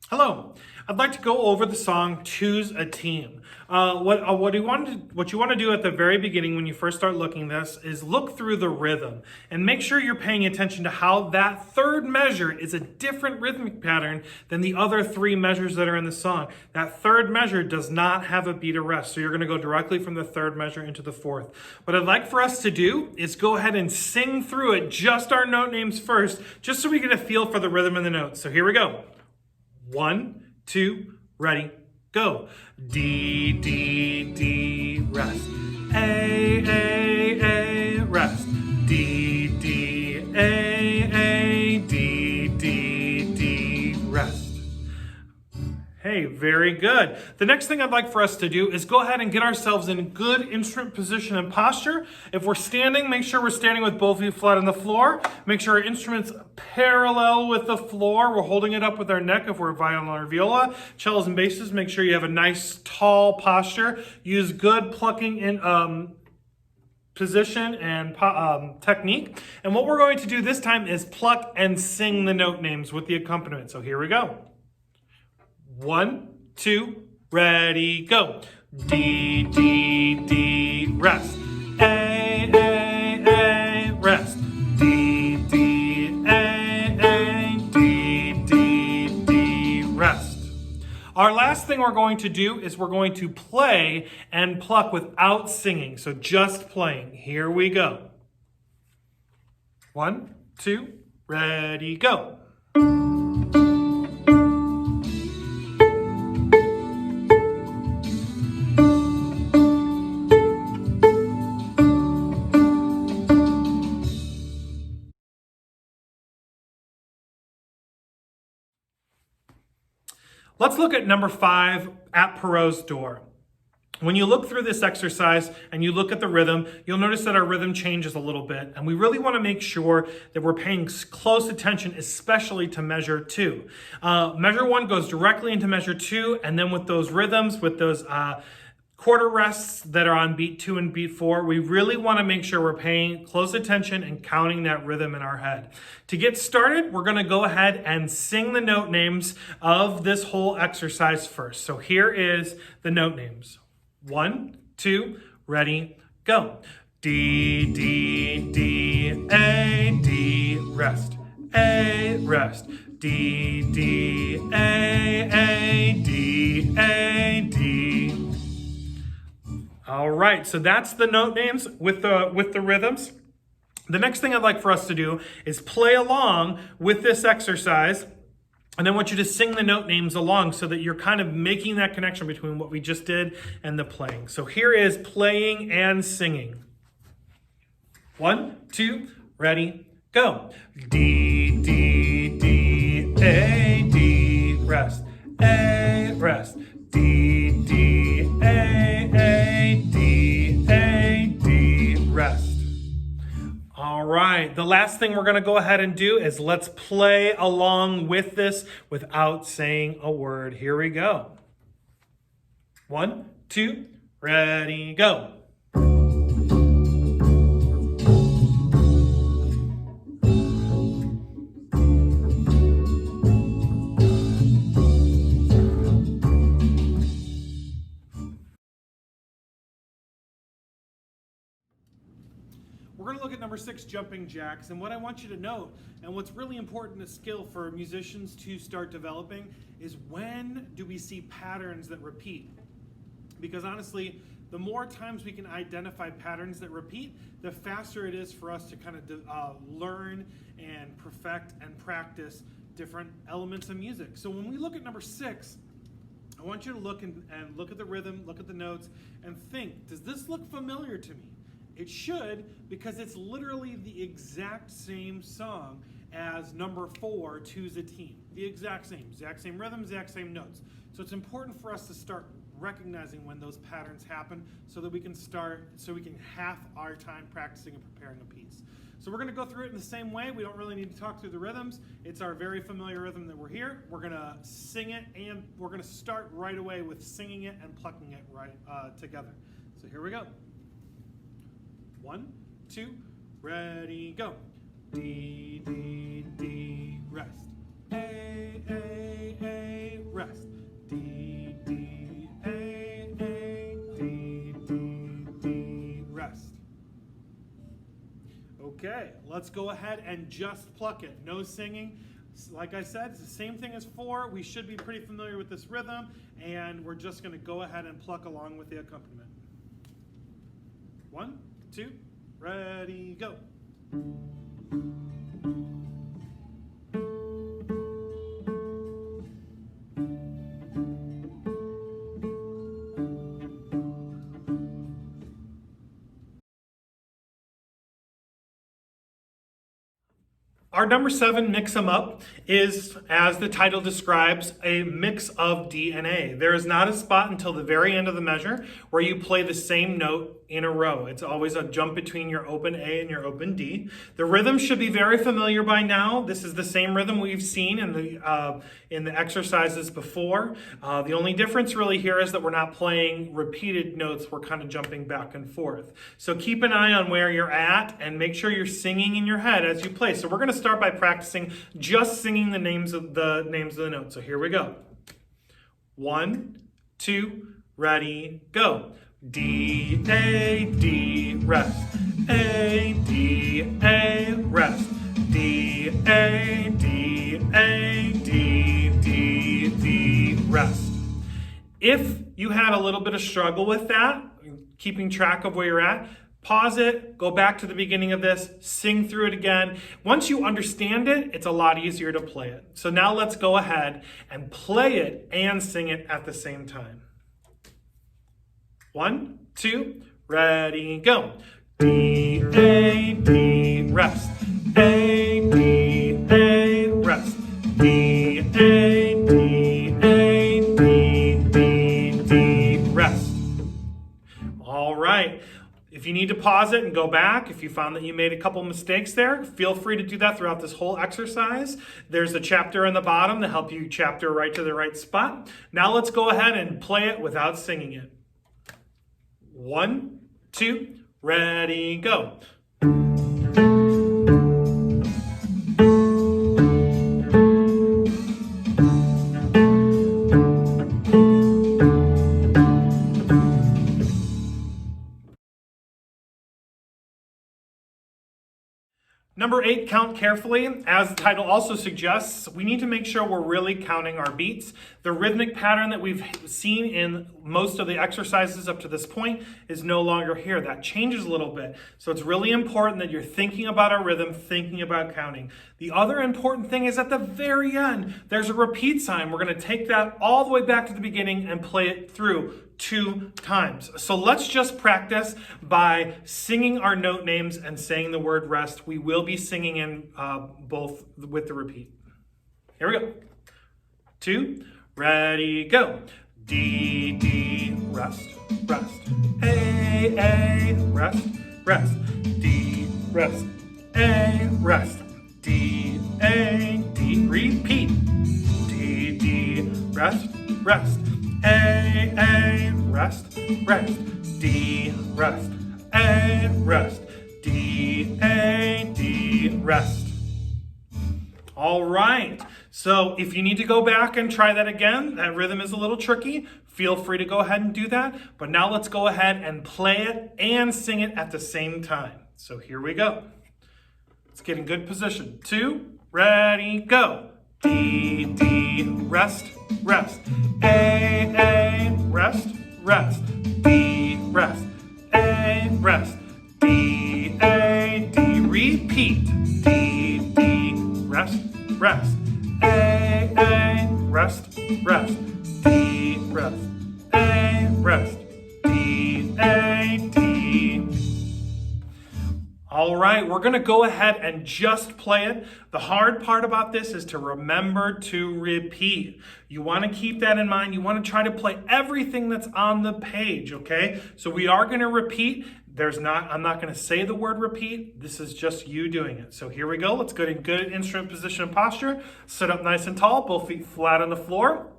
Hello. I'd like to go over the song "Choose a Team." What you want to do at the very beginning when you first start looking at this is look through the rhythm and make sure you're paying attention to how that third measure is a different rhythmic pattern than the other three measures that are in the song. That third measure does not have a beat of rest, so you're going to go directly from the third measure into the fourth. What I'd like for us to do is go ahead and sing through it, just our note names first, just so we get a feel for the rhythm and the notes. So here we go. 1, 2, ready, go. D, D, D, rest. A, rest. D, D, A, D, D, D, rest. Hey, very good. The next thing I'd like for us to do is go ahead and get ourselves in good instrument position and posture. If we're standing, make sure we're standing with both feet flat on the floor. Make sure our instrument's parallel with the floor. We're holding it up with our neck if we're violin or viola. Cellos and basses, make sure you have a nice tall posture. Use good plucking in position and technique. And what we're going to do this time is pluck and sing the note names with the accompaniment. So here we go. 1, 2, ready, go. D, D, D, rest. A, rest. D, D, A, D, D, D, rest. Our last thing we're going to do is we're going to play and pluck without singing. So just playing. Here we go. 1, 2, ready, go. Let's look at number 5, At Pierott's Door. When you look through this exercise and you look at the rhythm, you'll notice that our rhythm changes a little bit. And we really want to make sure that we're paying close attention, especially to measure 2. Measure 1 goes directly into measure 2, and then with those rhythms, with those quarter rests that are on beat 2 and beat 4, we really want to make sure we're paying close attention and counting that rhythm in our head. To get started, we're going to go ahead and sing the note names of this whole exercise first. So here is the note names. 1, 2, ready, go. D, D, D, A, D, rest. A, rest. D, D, A, D, A, D. All right, so that's the note names with the rhythms. The next thing I'd like for us to do is play along with this exercise, and I want you to sing the note names along so that you're kind of making that connection between what we just did and the playing. So here is playing and singing. 1, 2, ready, go. D, D, D, A, D, rest. A, rest. D, D, A, D, A, D, rest. All right, the last thing we're going to go ahead and do is let's play along with this without saying a word. Here we go. 1, 2, ready, go. We're going to look at number 6, jumping jacks. And what I want you to note, and what's really important, a skill for musicians to start developing, is when do we see patterns that repeat? Because honestly, the more times we can identify patterns that repeat, the faster it is for us to kind of learn and perfect and practice different elements of music. So when we look at number 6, I want you to look and look at the rhythm, look at the notes, and think, does this look familiar to me? It should, because it's literally the exact same song as number 4, Choose a Team. The exact same rhythm, exact same notes. So it's important for us to start recognizing when those patterns happen so that we can half our time practicing and preparing a piece. So we're going to go through it in the same way. We don't really need to talk through the rhythms. It's our very familiar rhythm that we're here. We're going to sing it, and we're going to start right away with singing it and plucking it right together. So here we go. 1, 2, ready, go. D, D, D, rest. A, rest. D, D, A, D, D, rest. Okay, let's go ahead and just pluck it. No singing. Like I said, it's the same thing as 4. We should be pretty familiar with this rhythm, and we're just going to go ahead and pluck along with the accompaniment. 1, 2, ready, go. Our number 7, Mix 'em Up, is, as the title describes, a mix of D and A. There is not a spot until the very end of the measure where you play the same note in a row. It's always a jump between your open A and your open D. The rhythm should be very familiar by now. This is the same rhythm we've seen in the exercises before. The only difference really here is that we're not playing repeated notes. We're kind of jumping back and forth. So keep an eye on where you're at and make sure you're singing in your head as you play. So we're going to start by practicing just singing the names of the notes. So here we go. 1, 2, ready, go. D, A, D, rest. A, D, A, rest. D, A, D, A, D, D, D, rest. If you had a little bit of struggle with that, keeping track of where you're at, pause it, go back to the beginning of this, sing through it again. Once you understand it, it's a lot easier to play it. So now let's go ahead and play it and sing it at the same time. 1, 2, ready, go. D, A, D, rest. A, D, A, rest. D, A, D, A, D, D, D, rest. All right. If you need to pause it and go back, if you found that you made a couple mistakes there, feel free to do that throughout this whole exercise. There's a chapter in the bottom to help you chapter right to the right spot. Now let's go ahead and play it without singing it. 1, 2, ready, go. Number 8, count carefully. As the title also suggests, we need to make sure we're really counting our beats. The rhythmic pattern that we've seen in most of the exercises up to this point is no longer here. That changes a little bit. So it's really important that you're thinking about our rhythm, thinking about counting. The other important thing is at the very end, there's a repeat sign. We're going to take that all the way back to the beginning and play it through 2 times. So let's just practice by singing our note names and saying the word rest. We will be singing in both with the repeat. Here we go. 2, ready, go. D, D, rest, rest. A, rest, rest. D, rest. A, rest. D, A, D, repeat. D, D, rest, rest. A, rest, rest. D, rest. A, rest. D, A, D, rest. All right. So if you need to go back and try that again, that rhythm is a little tricky. Feel free to go ahead and do that. But now let's go ahead and play it and sing it at the same time. So here we go. Let's get in good position. 2, ready, go. D, D, rest, rest. A, rest, rest. D, rest. A, rest. D, A, D, repeat. D, D, rest, rest. A, rest, rest. D, rest. A, rest. D, A, D. All right, we're going to go ahead and just play it. The hard part about this is to remember to repeat. You want to keep that in mind. You want to try to play everything that's on the page, okay? So we are going to repeat. I'm not going to say the word repeat. This is just you doing it. So here we go. Let's get in good instrument position and posture. Sit up nice and tall, both feet flat on the floor.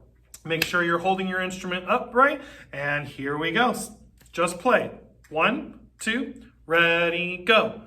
Make sure you're holding your instrument upright. And here we go. Just play. 1, 2, ready, go.